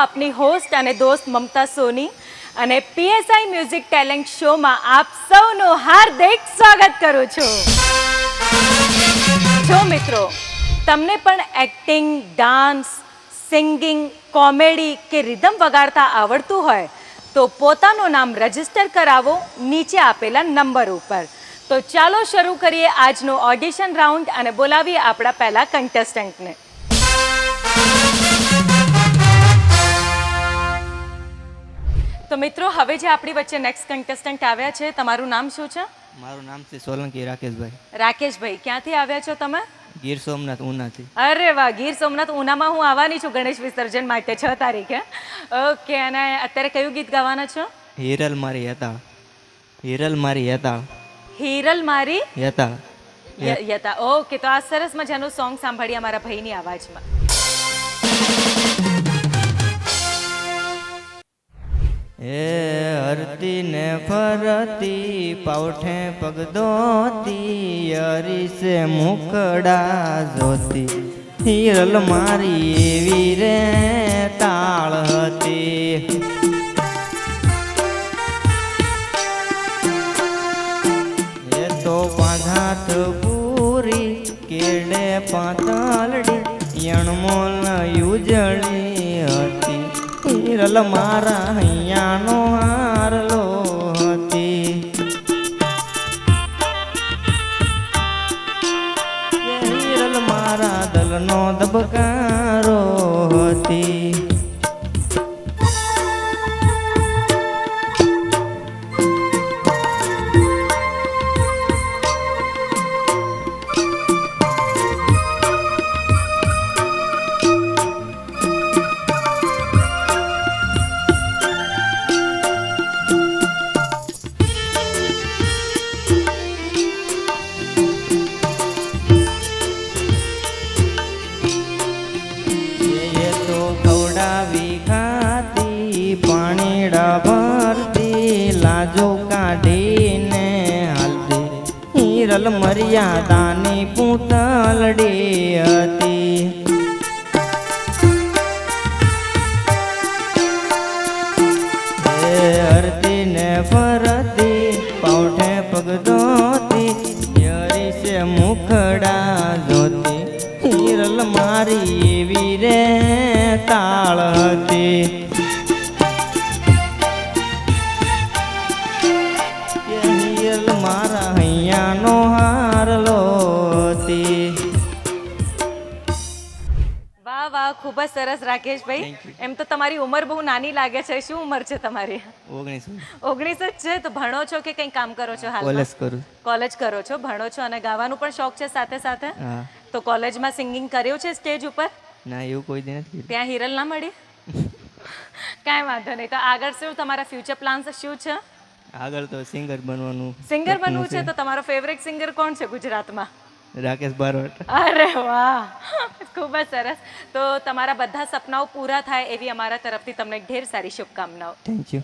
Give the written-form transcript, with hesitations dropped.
આપની હોસ્ટ અને દોસ્ત મમતા સોની અને પીએસઆઈ મ્યુઝિક ટેલેન્ટ શોમાં આપ સૌનું હાર્દિક સ્વાગત કરું છું. જો મિત્રો તમને પણ એક્ટિંગ, ડાન્સ, સિંગિંગ, કોમેડી કે રિધમ વગાડતા આવડતું હોય તો પોતાનું નામ રજીસ્ટર કરાવો નીચે આપેલા નંબર ઉપર. તો ચાલો શરૂ કરીએ આજનું ઓડિશન રાઉન્ડ અને બોલાવીએ આપણા પહેલા કન્ટેસ્ટન્ટને. તો મિત્રો હવે જે આપણી વચ્ચે નેક્સ્ટ કન્ટેસ્ટન્ટ આવ્યા છે, તમારું નામ શું છે? મારું નામ છે સોલંકી રાકેશભાઈ. રાકેશભાઈ, ક્યાંથી આવ્યા છો તમે? ગીર સોમનાથ ઉનાથી. અરે વાહ, ગીર સોમનાથ ઉનામાં હું આવવાની છું ગણેશ વિસર્જન માટે 6 તારીખે. ઓકે, અને અત્યારે કયું ગીત ગાવાના છો? હિરલ મારી યતાળ. હિરલ મારી યતાળ. હિરલ મારી યતાળ. યતા. ઓકે, તો આ સરસ મજાનું સોંગ સાંભળીએ અમારા ભાઈની અવાજમાં. એ હરતી ને ફરતી પાવઠે પગદોતી યરી સે મુકડા જોતી હિરલ મારી એવી રે તાળ હતી. એ તો પાંધાઠ પૂરી કેડે પાતળડી યણમોલ યુજળી હતી. હિરલ મારા હૈયાનો હારલો હતી. હિરલ મારા દલનો ધબકારો હતી. લાજો કાઢીને હાલતી હિરલ મર્યાદાની પૂતલડી હતી. હરતી ને ફરતી પાવઠે પગદોતી યરી છે મુખડા જોતી હિરલ મારી એવી રે તાળ હતી. મારા હૈયાનો હારલો હતી. વાહ વાહ, ખૂબ જ સરસ રાકેશભાઈ. એમ તો તમારી ઉંમર બહુ નાની લાગે છે. શું ઉંમર છે તમારી? 19. 19 જ છે. તો ભણો છો કે કંઈ કામ કરો છો? હાલ કોલેજ કરું. કોલેજ કરો છો, ભણો છો અને ગાવાનું પણ શોખ છે સાથે સાથે? હા. તો કોલેજમાં સિંગિંગ કર્યું છે સ્ટેજ ઉપર? ના, એવું કોઈ દી નથી. ત્યાં હિરલ ના મળી? કાંઈ વાંધો નહીં. તો આગળ શું તમારા ફ્યુચર પ્લાન્સ શું છે? આગળ તો સિંગર બનવાનું. સિંગર બનવું છે? તો તમારો ફેવરેટ સિંગર કોણ છે ગુજરાતમાં? રાકેશ બારોટ. અરે વાહ, ખૂબ જ સરસ. તો તમારા બધા સપનાઓ પૂરા થાય એવી અમારા તરફથી તમને ઢેર સારી શુભકામનાઓ. Thank you.